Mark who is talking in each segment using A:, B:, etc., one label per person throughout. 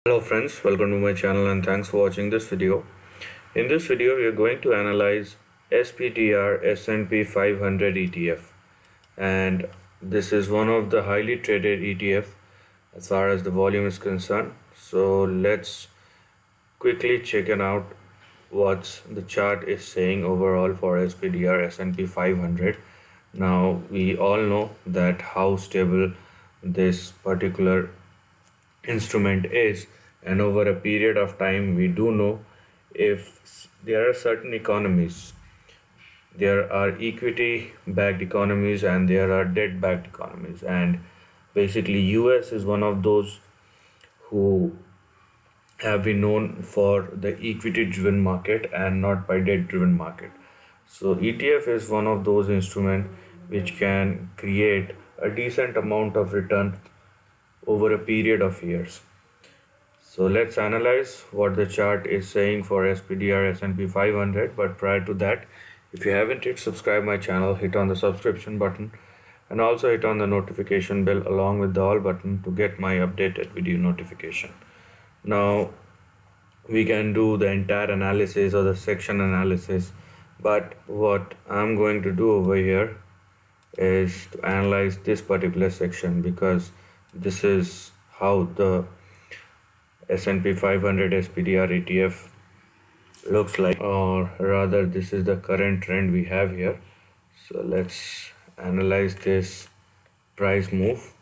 A: Hello friends, welcome to my channel and thanks for watching this video. In this video we are going to analyze Spdr S&P 500 ETF, and this is one of the highly traded ETF as far as the volume is concerned. So let's quickly check it out what the chart is saying overall for Spdr S&P 500. Now we all know that how stable this particular instrument is, and over a period of time we do know if there are certain economies, there are equity backed economies and there are debt backed economies, and basically US is one of those who have been known for the equity driven market and not by debt driven market. So ETF is one of those instruments which can create a decent amount of return over a period of years. So let's analyze what the chart is saying for SPDR S&P 500. But prior to that, if you haven't yet subscribed my channel, hit on the subscription button and also hit on the notification bell along with the all button to get my updated video notification. Now we can do the entire analysis or the section analysis, but what I'm going to do over here is to analyze this particular section, because this is how the S&P 500 SPDR ETF looks like, or rather this is the current trend we have here. So let's analyze this price move.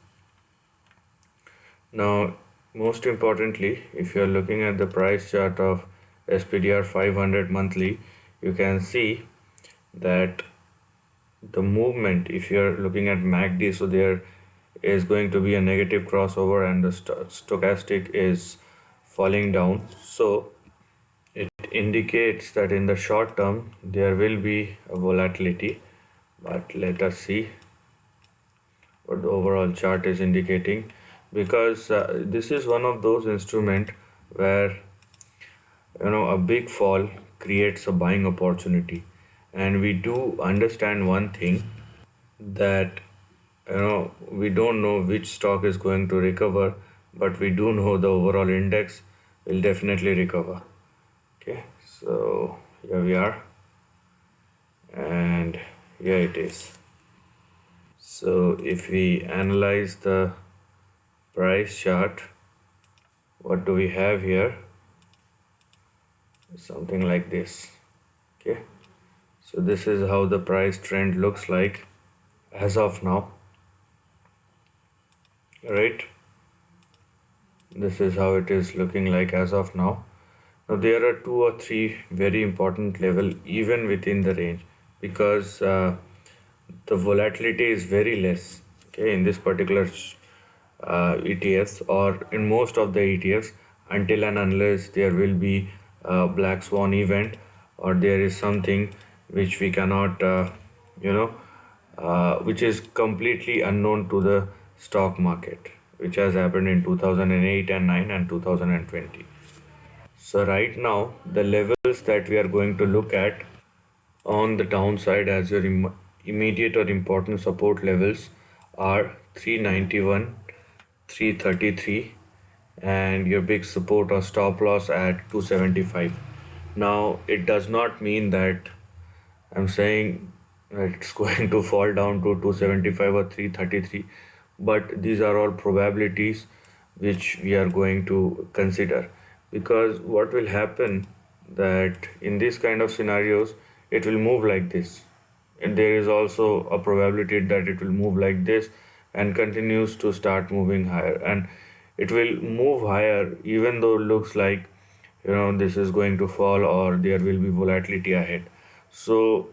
A: Now most importantly, if you are looking at the price chart of SPDR 500 monthly, you can see that the movement, if you are looking at MACD, so there is going to be a negative crossover and the stochastic is falling down. So it indicates that in the short term there will be a volatility, but let us see what the overall chart is indicating, because this is one of those instruments where a big fall creates a buying opportunity. And we do understand one thing, that we don't know which stock is going to recover, but we do know the overall index will definitely recover. Okay, so here we are, and here it is. So if we analyze the price chart, what do we have here? Something like this. Okay, so this is how the price trend looks like as of now, right? This is how it is looking like as of now. Now there are 2 or 3 very important level even within the range, because the volatility is very less, okay, in this particular ETFs, or in most of the ETFs, until and unless there will be a black swan event, or there is something which we cannot which is completely unknown to the stock market, which has happened in 2008 and 9 and 2020. So right now the levels that we are going to look at on the downside as your immediate or important support levels are 391, 333, and your big support or stop loss at 275. Now it does not mean that I'm saying that it's going to fall down to 275 or 333, but these are all probabilities which we are going to consider, because what will happen that in this kind of scenarios it will move like this, and there is also a probability that it will move like this and continues to start moving higher, and it will move higher even though it looks like this is going to fall or there will be volatility ahead. So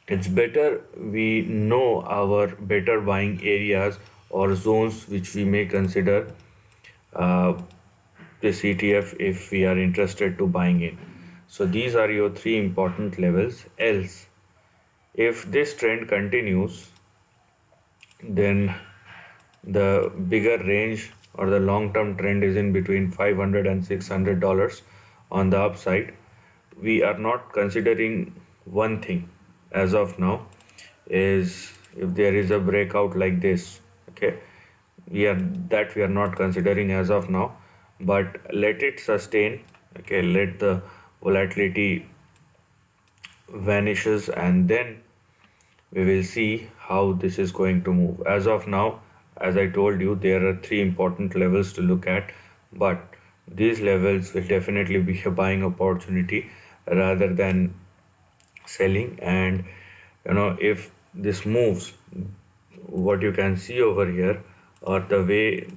A: it's better we know our better buying areas or zones which we may consider this ETF if we are interested to buying in. So these are your 3 important levels. Else, if this trend continues, then the bigger range or the long-term trend is in between $500 and $600 on the upside. We are not considering one thing as of now, is if there is a breakout like this, okay, we are not considering as of now. but let it sustain. Okay, let the volatility vanishes, and then we will see how this is going to move. As of now, as I told you, there are three important levels to look at, but these levels will definitely be a buying opportunity rather than selling. And if this moves, what you can see over here, or the way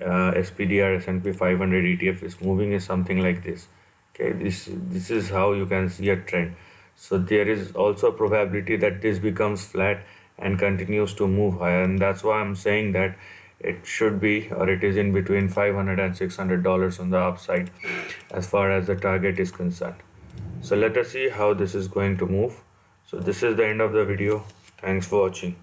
A: SPDR S&P 500 ETF is moving, is something like this. Okay, this is how you can see a trend. So there is also a probability that this becomes flat and continues to move higher, and that's why I'm saying that it should be, or it is in between $500 and $600 on the upside as far as the target is concerned. So let us see how this is going to move. So this is the end of the video. Thanks for watching.